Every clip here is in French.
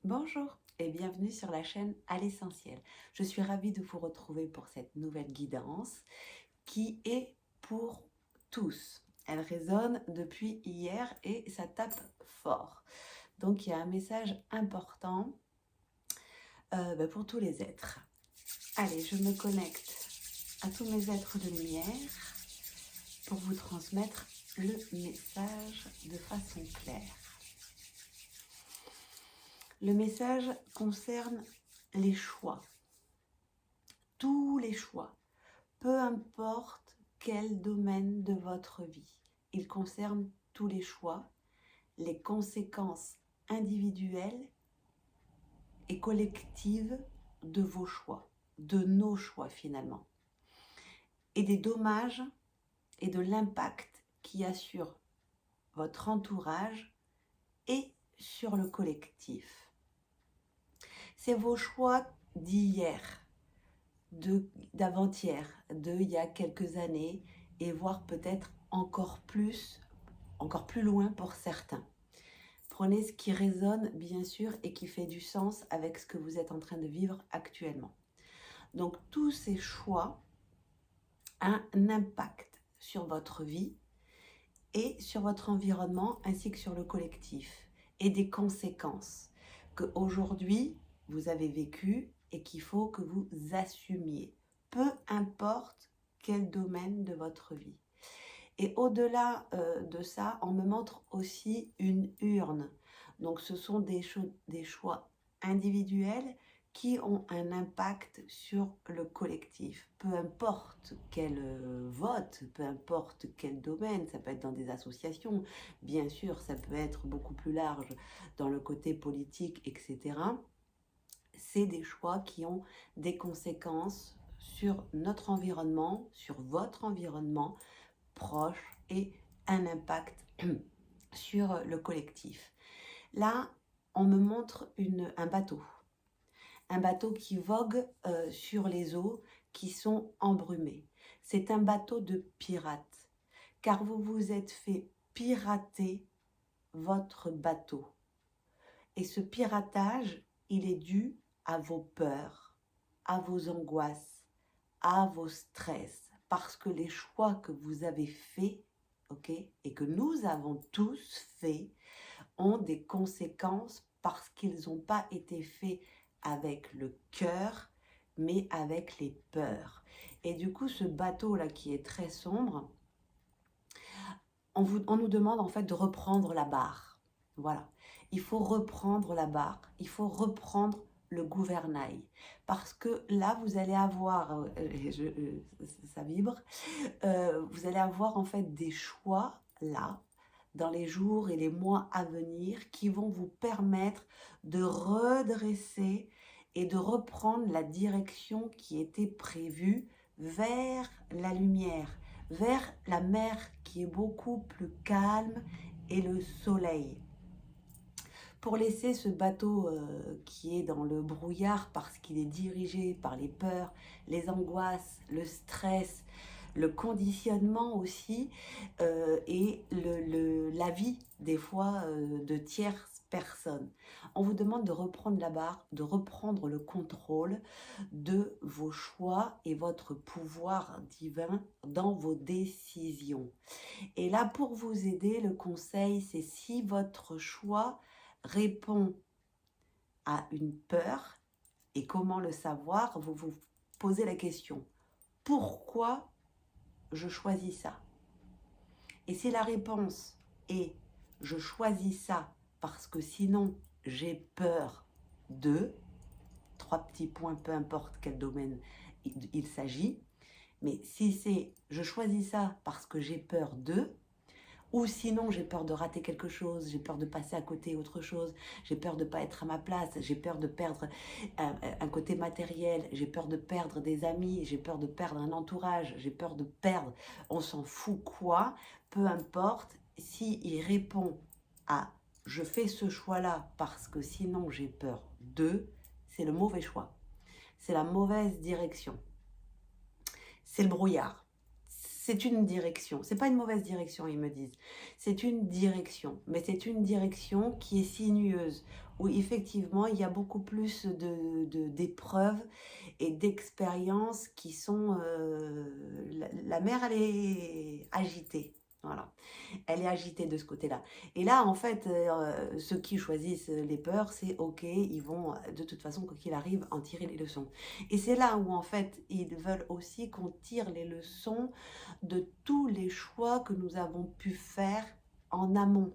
Bonjour et bienvenue sur la chaîne À l'essentiel. Je suis ravie de vous retrouver pour cette nouvelle guidance qui est pour tous. Elle résonne depuis hier et ça tape fort. Donc il y a un message important pour tous les êtres. Allez, je me connecte à tous mes êtres de lumière pour vous transmettre le message de façon claire. Le message concerne les choix. Tous les choix, peu importe quel domaine de votre vie. Il concerne tous les choix, les conséquences individuelles et collectives de vos choix, de nos choix finalement, et des dommages et de l'impact qu'il y a sur votre entourage et sur le collectif. C'est vos choix d'hier, d'avant-hier, il y a quelques années, et voire peut-être encore plus loin pour certains. Prenez ce qui résonne bien sûr et qui fait du sens avec ce que vous êtes en train de vivre actuellement. Donc tous ces choix ont un impact sur votre vie et sur votre environnement ainsi que sur le collectif, et des conséquences qu'aujourd'hui vous avez vécues et qu'il faut que vous assumiez, peu importe quel domaine de votre vie. Et au-delà de ça, on me montre aussi une urne. Donc ce sont des choix individuels qui ont un impact sur le collectif. Peu importe quel vote, peu importe quel domaine, ça peut être dans des associations, bien sûr, ça peut être beaucoup plus large dans le côté politique, etc. C'est des choix qui ont des conséquences sur notre environnement, sur votre environnement proche et un impact sur le collectif. Là, on me montre un bateau qui vogue sur les eaux qui sont embrumées. C'est un bateau de pirates, car vous vous êtes fait pirater votre bateau. Et ce piratage, il est dû à vos peurs, à vos angoisses, à vos stress, parce que les choix que vous avez faits, et que nous avons tous faits, ont des conséquences parce qu'ils n'ont pas été faits avec le cœur, mais avec les peurs. Et du coup, ce bateau-là qui est très sombre, on nous demande en fait de reprendre la barre. Voilà. Il faut reprendre la barre. Il faut reprendre le gouvernail. Parce que là, vous allez avoir, ça vibre, vous allez avoir en fait des choix là, dans les jours et les mois à venir, qui vont vous permettre de redresser et de reprendre la direction qui était prévue vers la lumière, vers la mer qui est beaucoup plus calme et le soleil. Pour laisser ce bateau qui est dans le brouillard parce qu'il est dirigé par les peurs, les angoisses, le stress, le conditionnement aussi et l'avis des fois de tierces personnes. On vous demande de reprendre la barre, de reprendre le contrôle de vos choix et votre pouvoir divin dans vos décisions. Et là, pour vous aider, le conseil, c'est si votre choix répond à une peur, et comment le savoir, vous vous posez la question, pourquoi je choisis ça? Et si la réponse est je choisis ça parce que sinon j'ai peur de, trois petits points, peu importe quel domaine il s'agit, mais si c'est je choisis ça parce que j'ai peur de, ou sinon j'ai peur de rater quelque chose, j'ai peur de passer à côté autre chose, j'ai peur de ne pas être à ma place, j'ai peur de perdre un côté matériel, j'ai peur de perdre des amis, j'ai peur de perdre un entourage, j'ai peur de perdre, on s'en fout quoi, peu importe, s'il répond à je fais ce choix-là parce que sinon j'ai peur de, c'est le mauvais choix, c'est la mauvaise direction, c'est le brouillard. c'est une direction. C'est pas une mauvaise direction, ils me disent. C'est une direction, mais c'est une direction qui est sinueuse, où effectivement, il y a beaucoup plus d'épreuves et d'expériences qui sont... la mer, elle est agitée. Voilà, elle est agitée de ce côté-là. Et là, en fait, ceux qui choisissent les peurs, c'est OK, ils vont de toute façon, quoi qu'il arrive, en tirer les leçons. Et c'est là où, en fait, ils veulent aussi qu'on tire les leçons de tous les choix que nous avons pu faire en amont,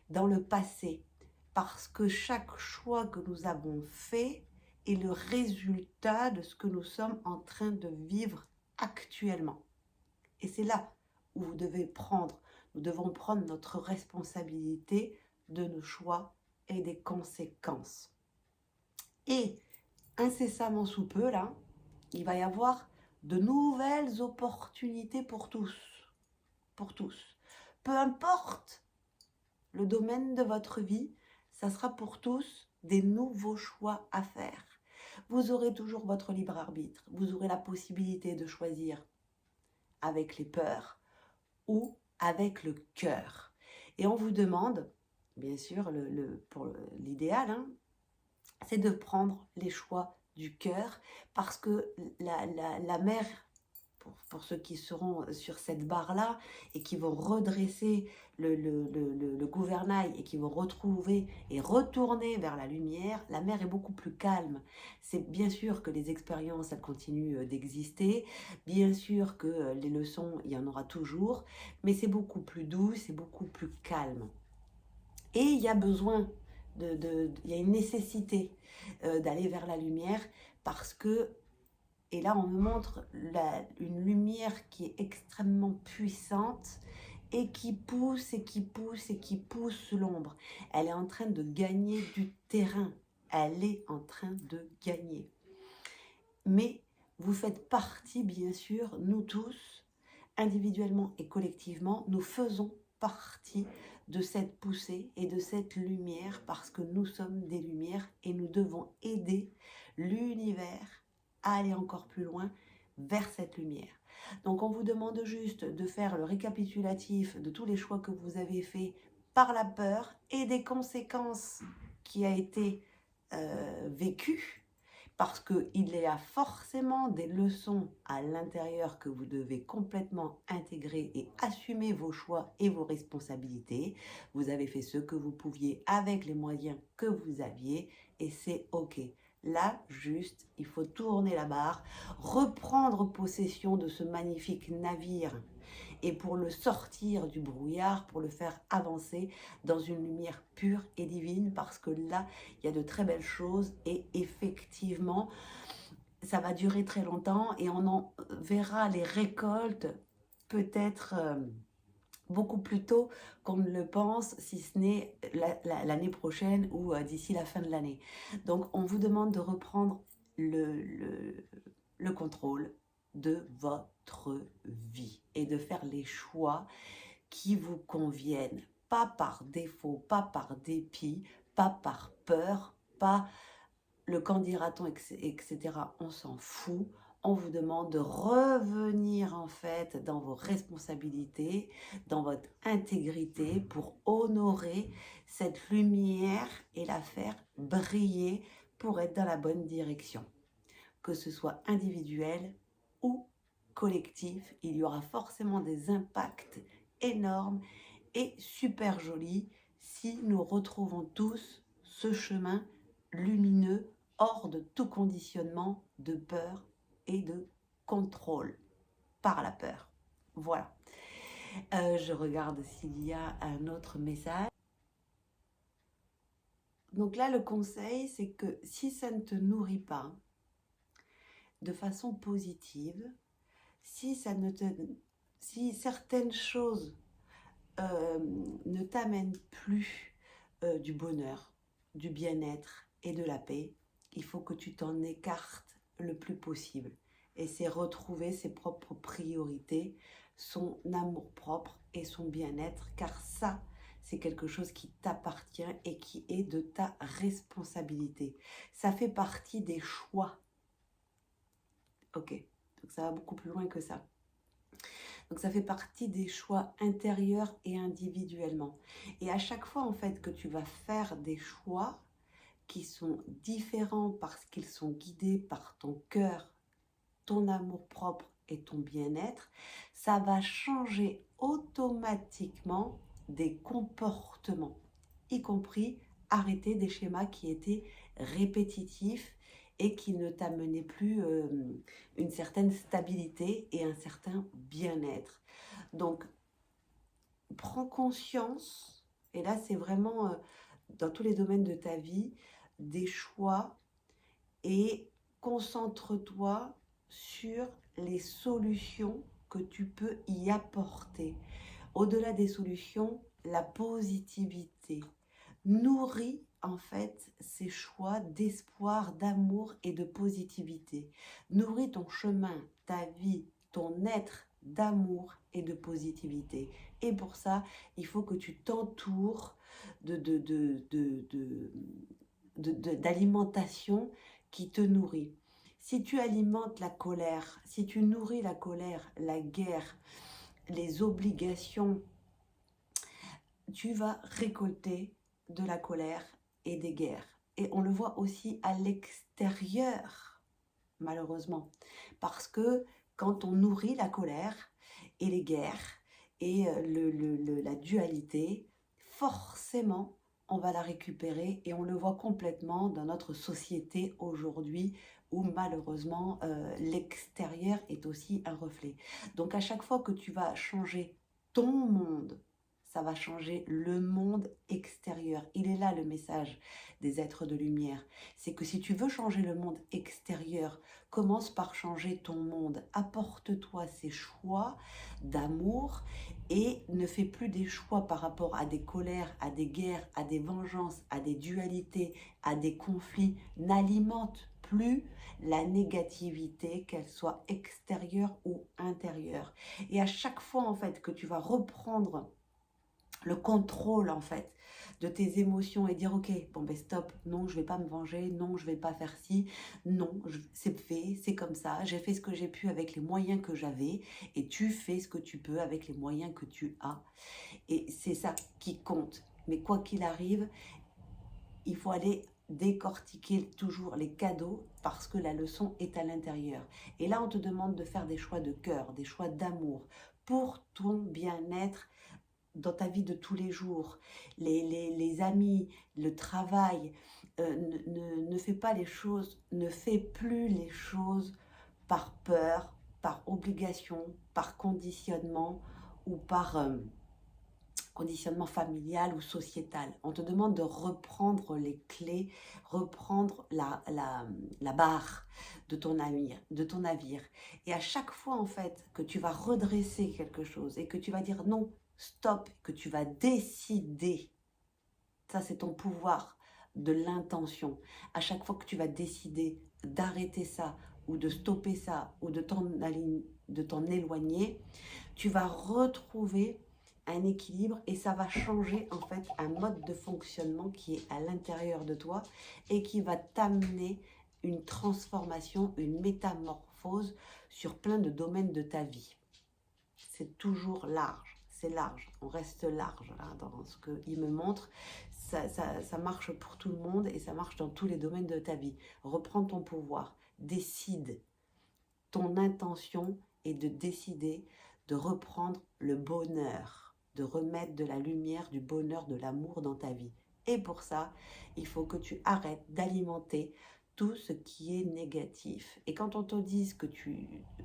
dans le passé. Parce que chaque choix que nous avons fait est le résultat de ce que nous sommes en train de vivre actuellement. Et c'est là où nous devons prendre notre responsabilité de nos choix et des conséquences. Et incessamment sous peu, là, il va y avoir de nouvelles opportunités pour tous. Pour tous. Peu importe le domaine de votre vie, ça sera pour tous des nouveaux choix à faire. Vous aurez toujours votre libre arbitre. Vous aurez la possibilité de choisir avec les peurs ou avec le cœur. Et on vous demande, bien sûr, pour l'idéal, hein, c'est de prendre les choix du cœur, parce que la mer, pour ceux qui seront sur cette barre-là et qui vont redresser le gouvernail et qui vont retrouver et retourner vers la lumière, la mer est beaucoup plus calme. C'est bien sûr que les expériences, elles continuent d'exister, bien sûr que les leçons, il y en aura toujours, mais c'est beaucoup plus doux, c'est beaucoup plus calme. Et il y a besoin, il y a une nécessité d'aller vers la lumière, parce que, et là on me montre une lumière qui est extrêmement puissante et qui pousse et qui pousse et qui pousse l'ombre. Elle est en train de gagner du terrain. Elle est en train de gagner. Mais vous faites partie, bien sûr, nous tous, individuellement et collectivement, nous faisons partie de cette poussée et de cette lumière, parce que nous sommes des lumières et nous devons aider l'univers à aller encore plus loin vers cette lumière. Donc on vous demande juste de faire le récapitulatif de tous les choix que vous avez faits par la peur et des conséquences qui a été vécues, parce qu'il y a forcément des leçons à l'intérieur que vous devez complètement intégrer et assumer vos choix et vos responsabilités. Vous avez fait ce que vous pouviez avec les moyens que vous aviez et c'est OK. Là, juste, il faut tourner la barre, reprendre possession de ce magnifique navire et pour le sortir du brouillard, pour le faire avancer dans une lumière pure et divine, parce que là, il y a de très belles choses et effectivement, ça va durer très longtemps et on en verra les récoltes peut-être beaucoup plus tôt qu'on ne le pense, si ce n'est l'année prochaine ou d'ici la fin de l'année. Donc, on vous demande de reprendre le contrôle de votre vie et de faire les choix qui vous conviennent, pas par défaut, pas par dépit, pas par peur, pas le qu'en dira-t-on, etc. On s'en fout. On vous demande de revenir en fait dans vos responsabilités, dans votre intégrité, pour honorer cette lumière et la faire briller pour être dans la bonne direction. Que ce soit individuel ou collectif, il y aura forcément des impacts énormes et super jolis si nous retrouvons tous ce chemin lumineux hors de tout conditionnement de peur et de contrôle par la peur. Voilà. Je regarde s'il y a un autre message. Donc là, le conseil, c'est que si ça ne te nourrit pas de façon positive, si certaines choses ne t'amènent plus du bonheur, du bien-être et de la paix, il faut que tu t'en écartes le plus possible. Et c'est retrouver ses propres priorités, son amour-propre et son bien-être, car ça, c'est quelque chose qui t'appartient et qui est de ta responsabilité. Ça fait partie des choix. Ok, donc ça va beaucoup plus loin que ça. Donc ça fait partie des choix intérieurs et individuellement. Et à chaque fois en fait que tu vas faire des choix qui sont différents parce qu'ils sont guidés par ton cœur, ton amour-propre et ton bien-être, ça va changer automatiquement des comportements, y compris arrêter des schémas qui étaient répétitifs et qui ne t'amenaient plus une certaine stabilité et un certain bien-être. Donc, prends conscience, et là c'est vraiment dans tous les domaines de ta vie, des choix et concentre-toi sur les solutions que tu peux y apporter. Au-delà des solutions, la positivité. Nourris en fait ces choix d'espoir, d'amour et de positivité. Nourris ton chemin, ta vie, ton être d'amour et de positivité. Et pour ça, il faut que tu t'entoures d'alimentation qui te nourrit. Si tu alimentes la colère, si tu nourris la colère, la guerre, les obligations, tu vas récolter de la colère et des guerres. Et on le voit aussi à l'extérieur, malheureusement. Parce que quand on nourrit la colère et les guerres et la dualité, forcément, on va la récupérer et on le voit complètement dans notre société aujourd'hui où malheureusement l'extérieur est aussi un reflet. Donc à chaque fois que tu vas changer ton monde, ça va changer le monde extérieur. Il est là le message des êtres de lumière. C'est que si tu veux changer le monde extérieur, commence par changer ton monde. Apporte-toi ces choix d'amour et ne fais plus des choix par rapport à des colères, à des guerres, à des vengeances, à des dualités, à des conflits. N'alimente plus la négativité, qu'elle soit extérieure ou intérieure. Et à chaque fois en fait que tu vas reprendre le contrôle en fait de tes émotions et dire ok, bon ben stop, non je vais pas me venger, non je vais pas faire ci, non c'est fait, c'est comme ça, j'ai fait ce que j'ai pu avec les moyens que j'avais et tu fais ce que tu peux avec les moyens que tu as et c'est ça qui compte. Mais quoi qu'il arrive, il faut aller décortiquer toujours les cadeaux parce que la leçon est à l'intérieur. Et là on te demande de faire des choix de cœur, des choix d'amour pour ton bien-être dans ta vie de tous les jours, les amis, le travail, ne fais pas les choses, ne fais plus les choses par peur, par obligation, par conditionnement ou par conditionnement familial ou sociétal. On te demande de reprendre les clés, reprendre la barre de ton navire. Et à chaque fois, en fait, que tu vas redresser quelque chose et que tu vas dire non, stop, que tu vas décider, ça c'est ton pouvoir de l'intention. À chaque fois que tu vas décider d'arrêter ça ou de stopper ça ou de t'en éloigner, tu vas retrouver un équilibre et ça va changer en fait un mode de fonctionnement qui est à l'intérieur de toi et qui va t'amener une transformation, une métamorphose sur plein de domaines de ta vie. C'est toujours large, c'est large, on reste large là, dans ce qu'il me montre. Ça marche pour tout le monde et ça marche dans tous les domaines de ta vie. Reprends ton pouvoir, décide. Ton intention est de décider de reprendre le bonheur, de remettre de la lumière, du bonheur, de l'amour dans ta vie. Et pour ça, il faut que tu arrêtes d'alimenter tout ce qui est négatif. Et quand on te dit que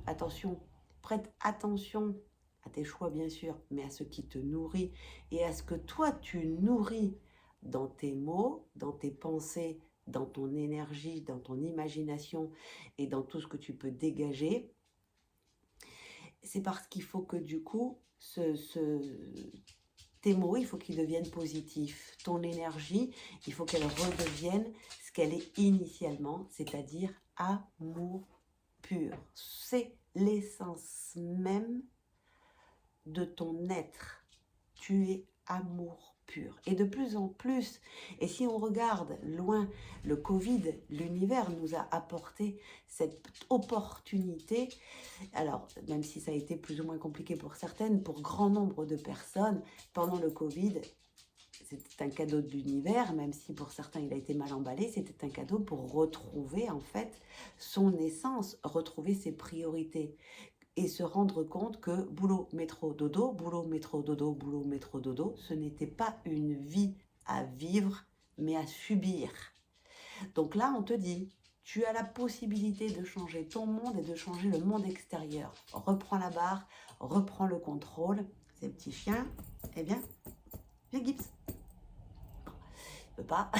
attention, prête attention à tes choix bien sûr, mais à ce qui te nourrit et à ce que toi tu nourris dans tes mots, dans tes pensées, dans ton énergie, dans ton imagination et dans tout ce que tu peux dégager, c'est parce qu'il faut que du coup, tes mots, il faut qu'ils deviennent positifs. Ton énergie, il faut qu'elle redevienne ce qu'elle est initialement, c'est-à-dire amour pur. C'est l'essence même de ton être. Tu es amour pur. Et de plus en plus, et si on regarde loin, le Covid, l'univers nous a apporté cette opportunité. Alors, même si ça a été plus ou moins compliqué pour certaines, pour grand nombre de personnes, pendant le Covid, c'était un cadeau de l'univers, même si pour certains il a été mal emballé, c'était un cadeau pour retrouver en fait son essence, retrouver ses priorités et se rendre compte que boulot, métro, dodo, boulot, métro, dodo, boulot, métro, dodo, ce n'était pas une vie à vivre, mais à subir. Donc là, on te dit, tu as la possibilité de changer ton monde et de changer le monde extérieur. Reprends la barre, reprends le contrôle. Ces petits chiens, eh bien, les gips. Pas.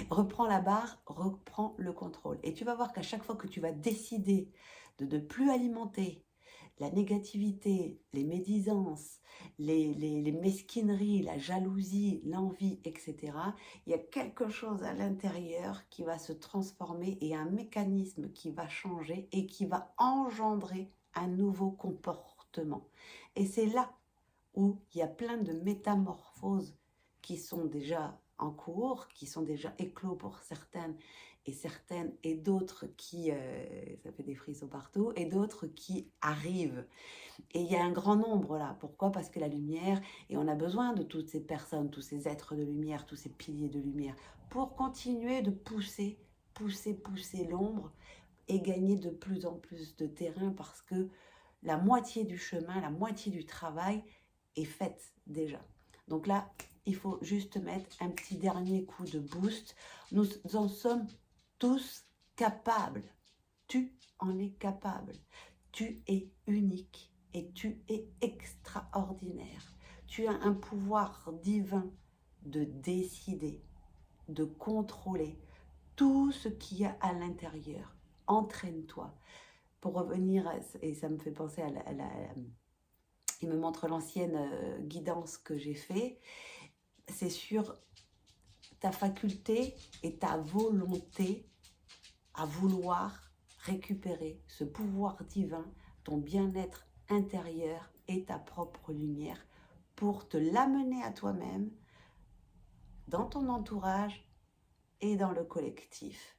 Reprends la barre, reprends le contrôle. Et tu vas voir qu'à chaque fois que tu vas décider de ne plus alimenter la négativité, les médisances, les mesquineries, la jalousie, l'envie, etc., il y a quelque chose à l'intérieur qui va se transformer et un mécanisme qui va changer et qui va engendrer un nouveau comportement. Et c'est là où il y a plein de métamorphoses qui sont déjà en cours, qui sont déjà éclos pour certaines, et d'autres qui, ça fait des frissons partout, et d'autres qui arrivent. Et il y a un grand nombre là. Pourquoi? Parce que la lumière, et on a besoin de toutes ces personnes, tous ces êtres de lumière, tous ces piliers de lumière, pour continuer de pousser l'ombre et gagner de plus en plus de terrain, parce que la moitié du chemin, la moitié du travail est faite déjà. Donc là, il faut juste mettre un petit dernier coup de boost. Nous en sommes tous capables. Tu en es capable. Tu es unique et tu es extraordinaire. Tu as un pouvoir divin de décider, de contrôler tout ce qu'il y a à l'intérieur. Entraîne-toi. Pour revenir, et ça me fait penser il me montre l'ancienne guidance que j'ai fait, c'est sur ta faculté et ta volonté à vouloir récupérer ce pouvoir divin, ton bien-être intérieur et ta propre lumière pour te l'amener à toi-même, dans ton entourage et dans le collectif.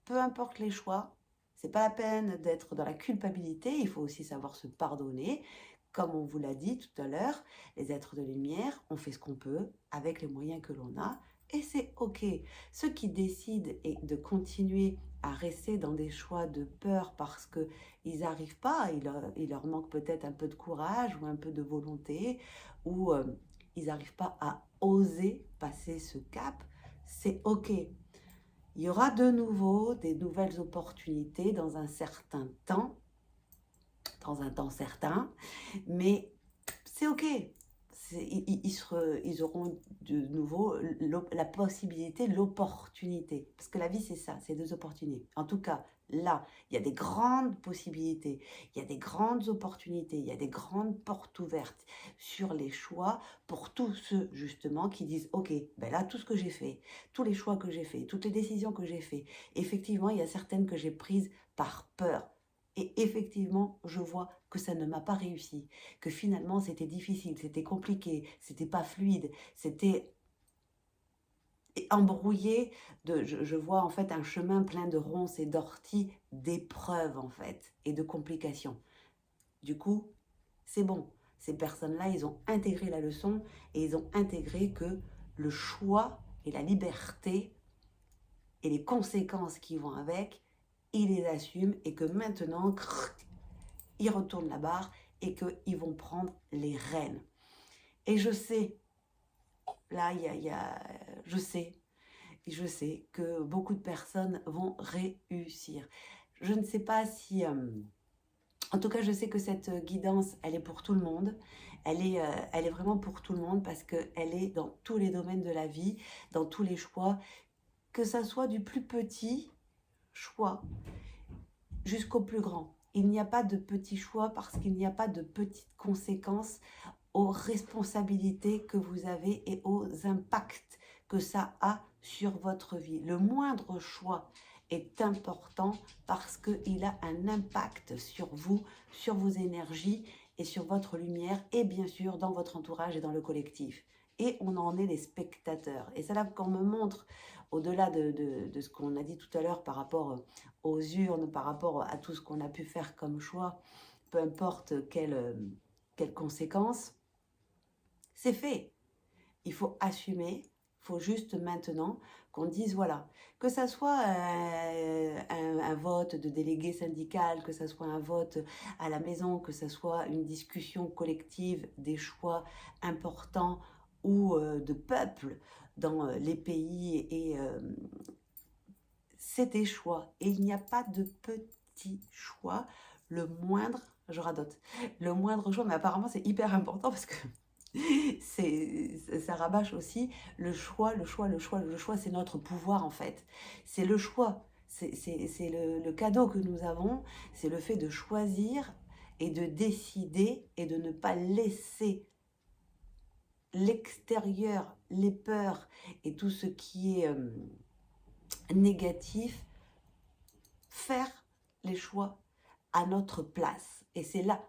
Peu importe les choix, c'est pas la peine d'être dans la culpabilité, il faut aussi savoir se pardonner. Comme on vous l'a dit tout à l'heure, les êtres de lumière, on fait ce qu'on peut avec les moyens que l'on a et c'est ok. Ceux qui décident de continuer à rester dans des choix de peur parce qu'ils n'arrivent pas, il leur manque peut-être un peu de courage ou un peu de volonté, ou ils n'arrivent pas à oser passer ce cap, c'est ok. Il y aura de nouveau des nouvelles opportunités dans un certain temps, dans un temps certain, mais c'est ok. Ils auront de nouveau la possibilité, l'opportunité. Parce que la vie, c'est ça, c'est deux opportunités. En tout cas, là, il y a des grandes possibilités, il y a des grandes opportunités, il y a des grandes portes ouvertes sur les choix pour tous ceux, justement, qui disent, ok, ben là, tout ce que j'ai fait, tous les choix que j'ai faits, toutes les décisions que j'ai faites, effectivement, il y a certaines que j'ai prises par peur. Et effectivement, je vois que ça ne m'a pas réussi, que finalement c'était difficile, c'était compliqué, c'était pas fluide, c'était embrouillé. Je vois en fait un chemin plein de ronces et d'orties, d'épreuves en fait, et de complications. Du coup, c'est bon. Ces personnes-là, ils ont intégré la leçon et ils ont intégré que le choix et la liberté et les conséquences qui vont avec, ils les assument et que maintenant, ils retournent la barre et qu'ils vont prendre les rênes. Et je sais, là, je sais que beaucoup de personnes vont réussir. Je ne sais pas si... en tout cas, je sais que cette guidance, elle est pour tout le monde. Elle est vraiment pour tout le monde parce qu'elle est dans tous les domaines de la vie, dans tous les choix, que ça soit du plus petit choix jusqu'au plus grand. Il n'y a pas de petits choix parce qu'il n'y a pas de petites conséquences aux responsabilités que vous avez et aux impacts que ça a sur votre vie. Le moindre choix est important parce qu'il a un impact sur vous, sur vos énergies et sur votre lumière et bien sûr dans votre entourage et dans le collectif. et on en est les spectateurs. Et c'est là qu'on me montre, au-delà de ce qu'on a dit tout à l'heure par rapport aux urnes, par rapport à tout ce qu'on a pu faire comme choix, peu importe quelles conséquences, c'est fait. Il faut assumer, il faut juste maintenant qu'on dise voilà, que ça soit un vote de délégué syndical, que ça soit un vote à la maison, que ça soit une discussion collective des choix importants ou de peuple dans les pays, et c'est des choix. Et il n'y a pas de petits choix, le moindre, je radote, le moindre choix, mais apparemment c'est hyper important parce que ça rabâche aussi le choix, le choix, le choix, le choix, c'est notre pouvoir en fait. C'est le choix, c'est le cadeau que nous avons, c'est le fait de choisir et de décider et de ne pas laisser l'extérieur, les peurs et tout ce qui est négatif faire les choix à notre place. Et c'est là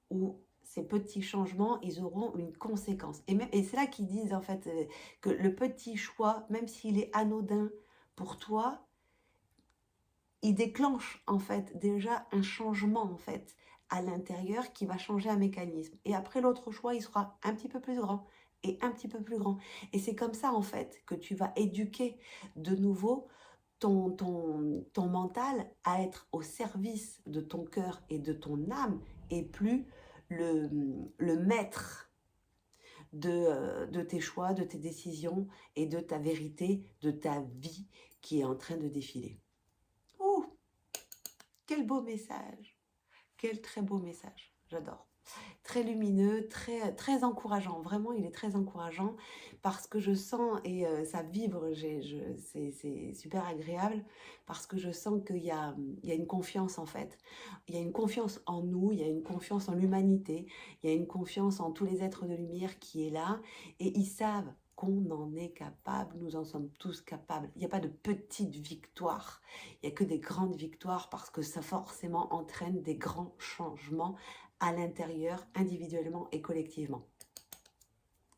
où ces petits changements, ils auront une conséquence. Et c'est là qu'ils disent en fait que le petit choix, même s'il est anodin pour toi, il déclenche en fait déjà un changement en fait à l'intérieur qui va changer un mécanisme. Et après l'autre choix, il sera un petit peu plus grand et un petit peu plus grand. Et c'est comme ça en fait que tu vas éduquer de nouveau ton mental à être au service de ton cœur et de ton âme, et plus le maître de tes choix, de tes décisions et de ta vérité, de ta vie qui est en train de défiler. Ouh, quel beau message! Quel très beau message, j'adore. Très lumineux, très encourageant. Vraiment, il est très encourageant parce que je sens, et ça vibre, c'est super agréable parce que je sens il y a une confiance en fait. Il y a une confiance en nous, il y a une confiance en l'humanité, il y a une confiance en tous les êtres de lumière qui est là, et ils savent qu'on en est capable, nous en sommes tous capables. Il n'y a pas de petites victoires, il n'y a que des grandes victoires parce que ça forcément entraîne des grands changements à l'intérieur, individuellement et collectivement.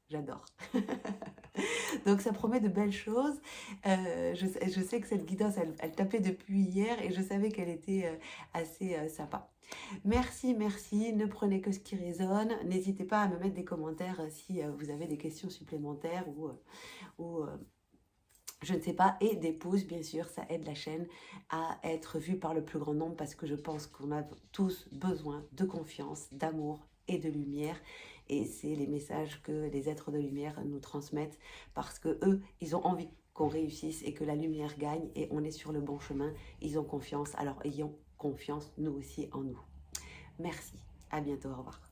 J'adore. Donc ça promet de belles choses. Je sais que cette guidance, elle tapait depuis hier et je savais qu'elle était assez sympa. Merci, merci. Ne prenez que ce qui résonne. N'hésitez pas à me mettre des commentaires si vous avez des questions supplémentaires ou je ne sais pas, et des pouces, bien sûr, ça aide la chaîne à être vue par le plus grand nombre parce que je pense qu'on a tous besoin de confiance, d'amour et de lumière. Et c'est les messages que les êtres de lumière nous transmettent parce que eux, ils ont envie qu'on réussisse et que la lumière gagne, et on est sur le bon chemin. Ils ont confiance, alors ayons confiance nous aussi en nous. Merci, à bientôt, au revoir.